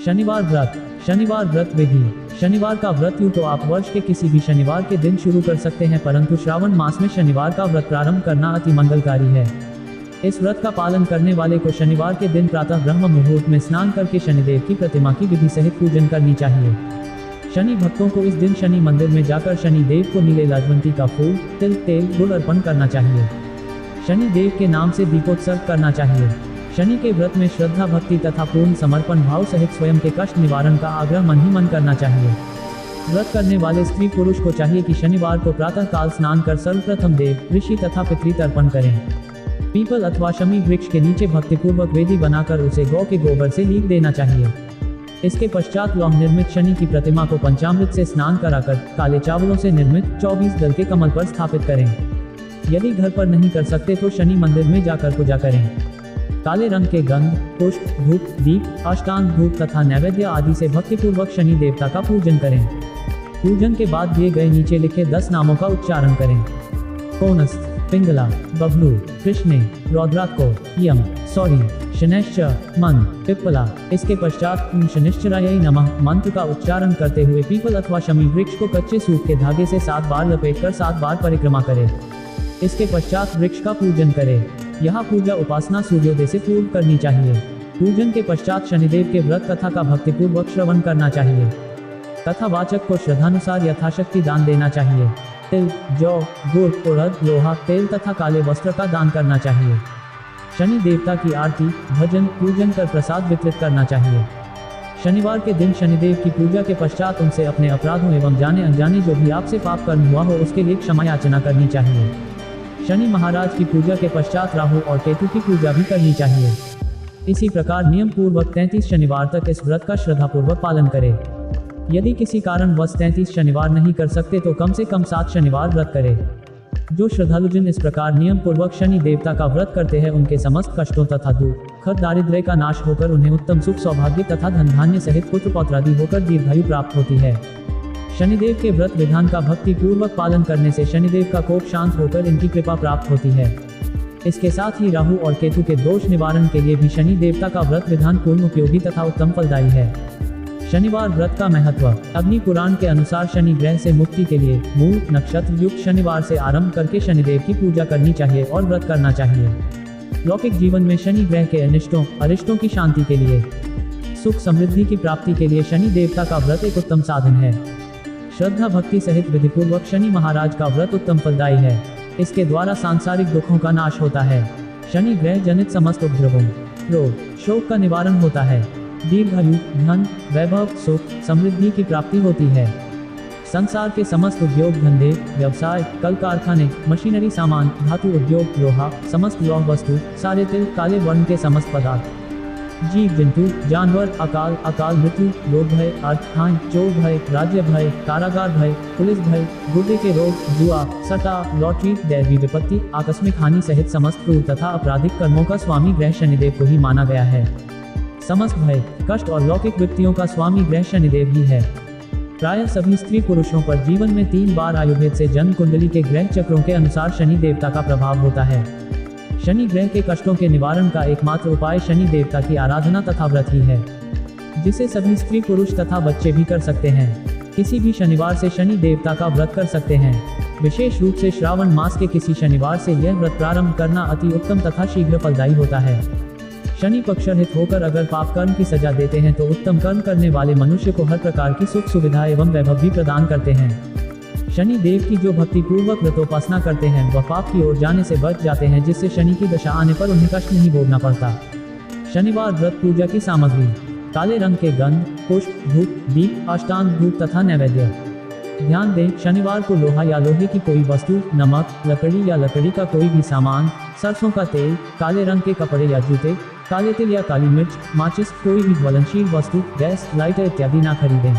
शनिवार व्रत। शनिवार व्रत विधि। शनिवार का व्रत यूँ तो आप वर्ष के किसी भी शनिवार के दिन शुरू कर सकते हैं, परंतु श्रावण मास में शनिवार का व्रत प्रारंभ करना अति मंगलकारी है। इस व्रत का पालन करने वाले को शनिवार के दिन प्रातः ब्रह्म मुहूर्त में स्नान करके शनिदेव की प्रतिमा की विधि सहित पूजन करनी चाहिए। शनि भक्तों को इस दिन शनि मंदिर में जाकर शनि देव को नीले लाजवंती का फूल, तिल, तेल, गुड़ अर्पण करना चाहिए। शनि देव के नाम से दीपोत्सर्ग करना चाहिए। शनि के व्रत में श्रद्धा, भक्ति तथा पूर्ण समर्पण भाव सहित स्वयं के कष्ट निवारण का आग्रह मन ही मन करना चाहिए। व्रत करने वाले स्त्री पुरुष को चाहिए कि शनिवार को प्रातः काल स्नान कर सर्वप्रथम देव, ऋषि तथा पितृ तर्पण करें। पीपल अथवा शमी वृक्ष के नीचे भक्तिपूर्वक वेदी बनाकर उसे गौ के गोबर से लीप देना चाहिए। इसके पश्चात लौह निर्मित शनि की प्रतिमा को पंचामृत से स्नान कराकर काले चावलों से निर्मित 24 दल के कमल पर स्थापित करें। यदि घर पर नहीं कर सकते तो शनि मंदिर में जाकर पूजा करें। काले रंग के गंध, पुष्प, धूप, दीप, अष्टांग धूप तथा नैवेद्य आदि से भक्तिपूर्वक शनि देवता का पूजन करें। पूजन के बाद दिए गए नीचे लिखे 10 नामों का उच्चारण करें। कौनस्थ, पिंगला, बबलू, कृष्णे, रौद्राको, यम, सौरी, शनैश्च, मन, पिप्पला। इसके पश्चात शनिश्चराय नमः मंत्र का उच्चारण करते हुए पीपल अथवा शमी वृक्ष को कच्चे सूत के धागे से 7 बार लपेटकर 7 बार परिक्रमा करें। इसके पश्चात वृक्ष का पूजन करें। यह पूजा उपासना सूर्योदय से पूर्व करनी चाहिए। पूजन के पश्चात शनिदेव के व्रत कथा का भक्तिपूर्वक श्रवण करना चाहिए। कथावाचक को श्रद्धानुसार यथाशक्ति दान देना चाहिए। तिल, जौ, गुड़, उड़द, लोहा, तेल तथा काले वस्त्र का दान करना चाहिए। शनि देवता की आरती, भजन, पूजन कर प्रसाद वितरित करना चाहिए। शनिवार के दिन शनिदेव की पूजा के पश्चात उनसे अपने अपराधों एवं जाने अनजाने जो भी आपसे पाप कर्म हुआ हो उसके लिए क्षमा याचना करनी चाहिए। शनि महाराज की पूजा के पश्चात राहु और केतु की पूजा भी करनी चाहिए। इसी प्रकार नियम पूर्वक 33 शनिवार तक इस व्रत का श्रद्धापूर्वक पालन करें। यदि किसी कारणवश 33 शनिवार नहीं कर सकते तो कम से कम 7 शनिवार व्रत करें। जो श्रद्धालुजन इस प्रकार नियम पूर्वक शनि देवता का व्रत करते हैं उनके समस्त कष्टों तथा दुख दारिद्र्य का नाश होकर उन्हें उत्तम सुख, सौभाग्य तथा धन धान्य सहित पुत्र पौत्रादि होकर दीर्घायु प्राप्त होती है। शनिदेव के व्रत विधान का भक्ति पूर्वक पालन करने से शनिदेव का कोप शांत होकर इनकी कृपा प्राप्त होती है। इसके साथ ही राहु और केतु के दोष निवारण के लिए भी शनि देवता का व्रत विधान पूर्ण उपयोगी तथा उत्तम फलदायी है। शनिवार व्रत का महत्व। अग्नि पुराण के अनुसार शनि ग्रह से मुक्ति के लिए मूल नक्षत्र युक्त शनिवार से आरंभ करके शनिदेव की पूजा करनी चाहिए और व्रत करना चाहिए। लौकिक जीवन में शनि ग्रह के अनिष्टों, अरिष्टों की शांति के लिए, सुख समृद्धि की प्राप्ति के लिए शनि देवता का व्रत एक उत्तम साधन है। श्रद्धा भक्ति सहित विधिपूर्वक शनि महाराज का व्रत उत्तम फलदायी है। इसके द्वारा सांसारिक दुखों का नाश होता है। शनि ग्रह जनित समस्त उपद्रवों, रोग, शोक का निवारण होता है। दीर्घायु, धन, वैभव, सुख, समृद्धि की प्राप्ति होती है। संसार के समस्त उद्योग धंधे, व्यवसाय, कल कारखाने, मशीनरी सामान, धातु उद्योग, लोहा, समस्त लौह वस्तु, सारे तिल, काले वर्ण के समस्त पदार्थ, जीव जंतु, जानवर, अकाल मृत्यु, रोग भय, अर्थहानि, चोर भय, राज्य भय, कारागार भय, पुलिस भय, गुर्दे के रोग, जुआ, सट्टा, लॉटरी, दैवी विपत्ति, आकस्मिक हानि सहित समस्त क्रूर तथा आपराधिक कर्मों का स्वामी ग्रह शनिदेव को ही माना गया है। समस्त भय, कष्ट और लौकिक विपत्तियों का स्वामी ग्रह शनिदेव ही है। प्रायः सभी स्त्री पुरुषों पर जीवन में 3 बार आयुर्वेद से जन्म कुंडली के ग्रह चक्रों के अनुसार शनि देवता का प्रभाव होता है। शनि ग्रह के कष्टों के निवारण का एकमात्र उपाय शनि देवता की आराधना तथा व्रत ही है, जिसे सभी स्त्री पुरुष तथा बच्चे भी कर सकते हैं। किसी भी शनिवार से शनि देवता का व्रत कर सकते हैं। विशेष रूप से श्रावण मास के किसी शनिवार से यह व्रत प्रारंभ करना अति उत्तम तथा शीघ्र फलदायी होता है। शनि पक्षरहित होकर अगर पाप कर्म की सजा देते हैं तो उत्तम कर्म करने वाले मनुष्य को हर प्रकार की सुख सुविधा एवं वैभव भी प्रदान करते हैं। शनि देव की जो भक्ति पूर्वक व्रतोपासना करते हैं वह पाप की ओर जाने से बच जाते हैं, जिससे शनि की दशा आने पर उन्हें कष्ट नहीं भोगना पड़ता। शनिवार व्रत पूजा की सामग्री। काले रंग के गंध, पुष्प, धूप, दीप, अष्टांग धूप तथा नैवेद्य। ध्यान दें, शनिवार को लोहा या लोहे की कोई वस्तु, नमक, लकड़ी या लकड़ी का कोई भी सामान, सरसों का तेल, काले रंग के कपड़े या जूते, काले तिल या काली मिर्च, माचिस, कोई भी ज्वलनशील वस्तु, गैस, लाइटर इत्यादि ना खरीदें।